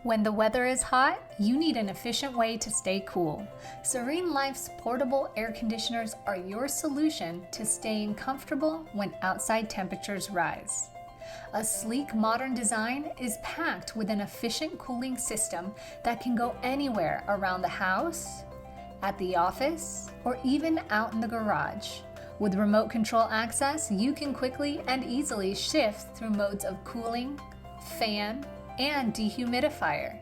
When the weather is hot, you need an efficient way to stay cool. Serenelife's portable air conditioners are your solution to staying comfortable when outside temperatures rise. A sleek, modern design is packed with an efficient cooling system that can go anywhere around the house, at the office, or even out in the garage. With remote control access, you can quickly and easily shift through modes of cooling, fan, and dehumidifier.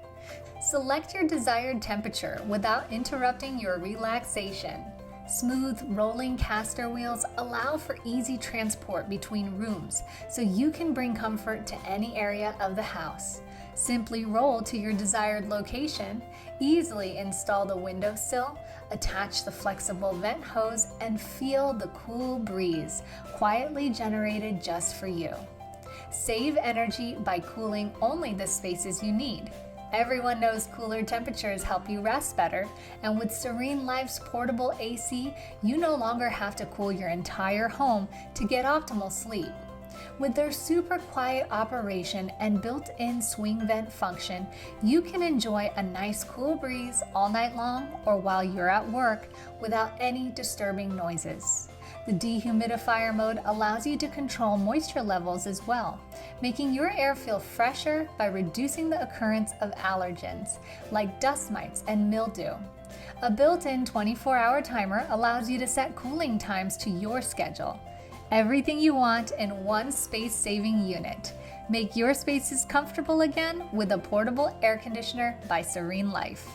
Select your desired temperature without interrupting your relaxation. Smooth, rolling caster wheels allow for easy transport between rooms, so you can bring comfort to any area of the house. Simply roll to your desired location, easily install the windowsill, attach the flexible vent hose, and feel the cool breeze quietly generated just for you. Save energy by cooling only the spaces you need. Everyone knows cooler temperatures help you rest better, and with Serenelife's portable AC, you no longer have to cool your entire home to get optimal sleep. With their super quiet operation and built-in swing vent function, you can enjoy a nice cool breeze all night long or while you're at work without any disturbing noises. The dehumidifier mode allows you to control moisture levels as well, making your air feel fresher by reducing the occurrence of allergens like dust mites and mildew. A built-in 24-hour timer allows you to set cooling times to your schedule. Everything you want in one space-saving unit. Make your spaces comfortable again with a portable air conditioner by Serenelife.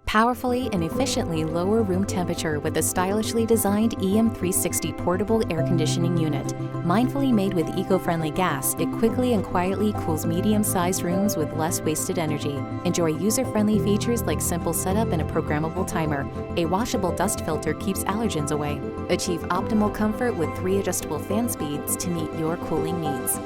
Powerfully and efficiently lower room temperature with the stylishly designed EM360 portable air conditioning unit. Mindfully made with eco-friendly gas, it quickly and quietly cools medium-sized rooms with less wasted energy. Enjoy user-friendly features like simple setup and a programmable timer. A washable dust filter keeps allergens away. Achieve optimal comfort with 3 adjustable fan speeds to meet your cooling needs.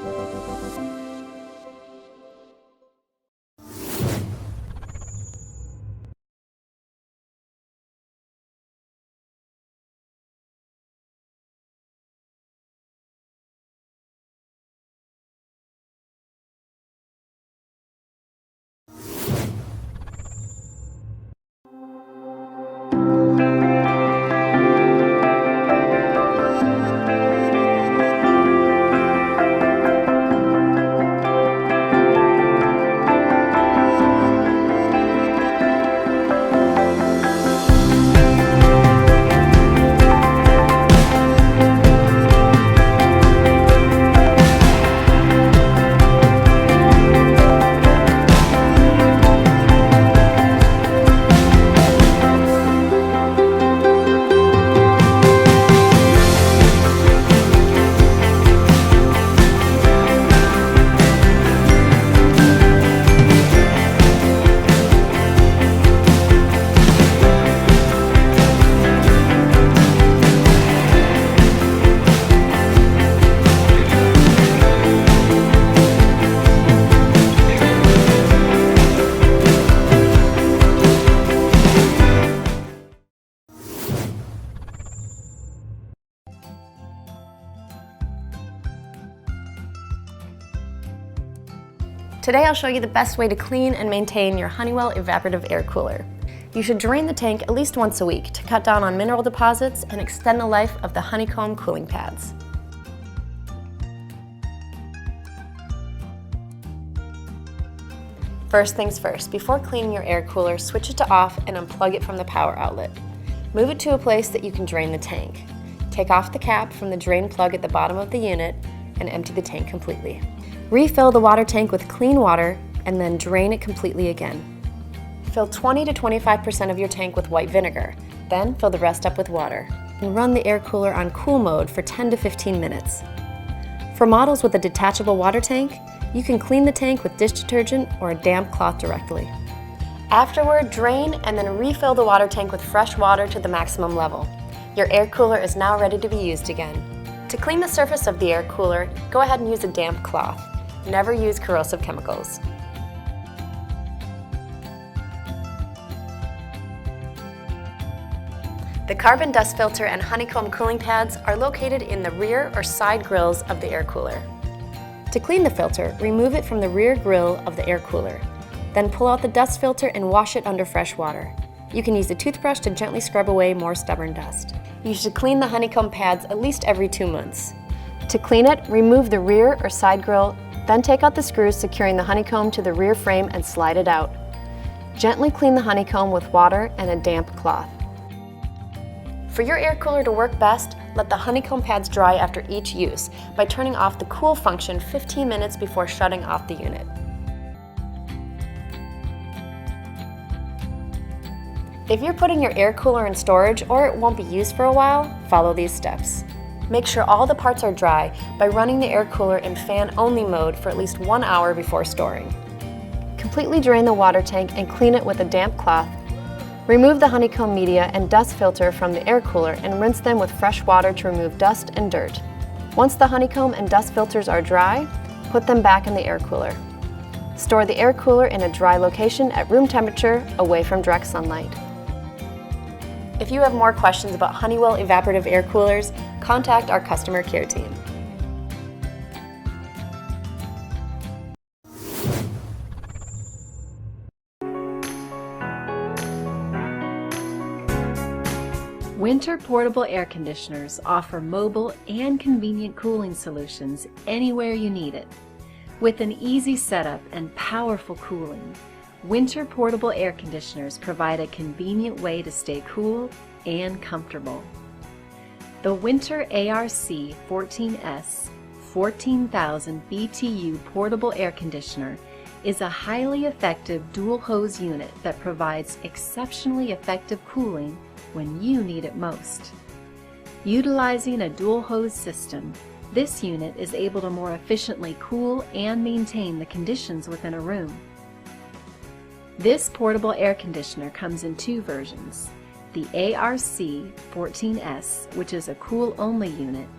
Today I'll show you the best way to clean and maintain your Honeywell Evaporative air cooler. You should drain the tank at least once a week to cut down on mineral deposits and extend the life of the honeycomb cooling pads. First things first, before cleaning your air cooler, switch it to off and unplug it from the power outlet. Move it to a place that you can drain the tank. Take off the cap from the drain plug at the bottom of the unit and empty the tank completely. Refill the water tank with clean water and then drain it completely again. Fill 20 to 25% of your tank with white vinegar, then fill the rest up with water. And run the air cooler on cool mode for 10 to 15 minutes. For models with a detachable water tank, you can clean the tank with dish detergent or a damp cloth directly. Afterward, drain and then refill the water tank with fresh water to the maximum level. Your air cooler is now ready to be used again. To clean the surface of the air cooler, go ahead and use a damp cloth. Never use corrosive chemicals. The carbon dust filter and honeycomb cooling pads are located in the rear or side grills of the air cooler. To clean the filter, remove it from the rear grill of the air cooler. Then pull out the dust filter and wash it under fresh water. You can use a toothbrush to gently scrub away more stubborn dust. You should clean the honeycomb pads at least every 2 months. To clean it, remove the rear or side grill, then take out the screws securing the honeycomb to the rear frame and slide it out. Gently clean the honeycomb with water and a damp cloth. For your air cooler to work best, let the honeycomb pads dry after each use by turning off the cool function 15 minutes before shutting off the unit. If you're putting your air cooler in storage or it won't be used for a while, follow these steps. Make sure all the parts are dry by running the air cooler in fan-only mode for at least 1 hour before storing. Completely drain the water tank and clean it with a damp cloth. Remove the honeycomb media and dust filter from the air cooler and rinse them with fresh water to remove dust and dirt. Once the honeycomb and dust filters are dry, put them back in the air cooler. Store the air cooler in a dry location at room temperature, away from direct sunlight. If you have more questions about Honeywell evaporative air coolers, contact our customer care team. Whynter portable air conditioners offer mobile and convenient cooling solutions anywhere you need it. With an easy setup and powerful cooling, Whynter portable air conditioners provide a convenient way to stay cool and comfortable. The Whynter ARC 14S 14,000 BTU portable air conditioner is a highly effective dual hose unit that provides exceptionally effective cooling when you need it most. Utilizing a dual hose system, this unit is able to more efficiently cool and maintain the conditions within a room. This portable air conditioner comes in 2 versions, the ARC 14S, which is a cool-only unit,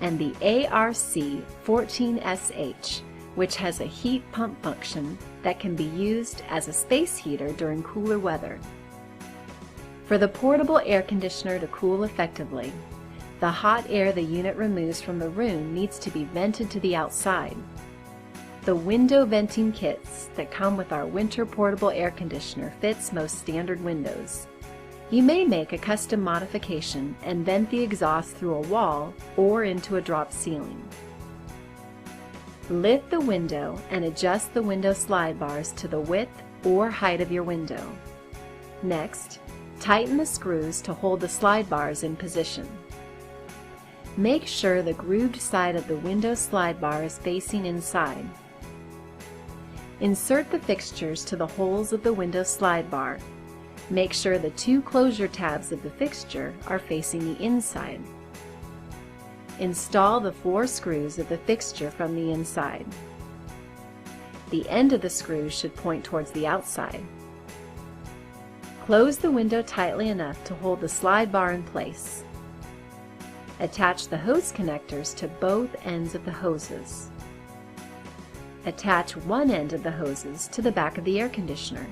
and the ARC 14SH, which has a heat pump function that can be used as a space heater during cooler weather. For the portable air conditioner to cool effectively, the hot air the unit removes from the room needs to be vented to the outside. The window venting kits that come with our Whynter portable air conditioner fits most standard windows. You may make a custom modification and vent the exhaust through a wall or into a drop ceiling. Lift the window and adjust the window slide bars to the width or height of your window. Next, tighten the screws to hold the slide bars in position. Make sure the grooved side of the window slide bar is facing inside. Insert the fixtures to the holes of the window slide bar. Make sure the 2 closure tabs of the fixture are facing the inside. Install the 4 screws of the fixture from the inside. The end of the screws should point towards the outside. Close the window tightly enough to hold the slide bar in place. Attach the hose connectors to both ends of the hoses. Attach one end of the hoses to the back of the air conditioner.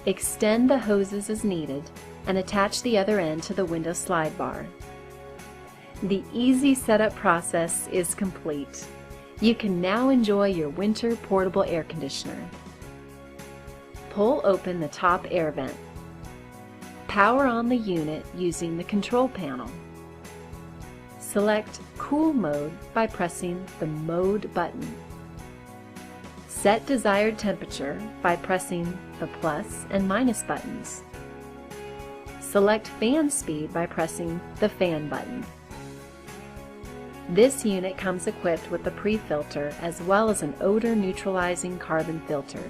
Extend the hoses as needed and attach the other end to the window slide bar. The easy setup process is complete. You can now enjoy your Whynter portable air conditioner. Pull open the top air vent. Power on the unit using the control panel. Select Cool Mode by pressing the Mode button. Set desired temperature by pressing the plus and minus buttons. Select fan speed by pressing the fan button. This unit comes equipped with a pre-filter as well as an odor neutralizing carbon filter.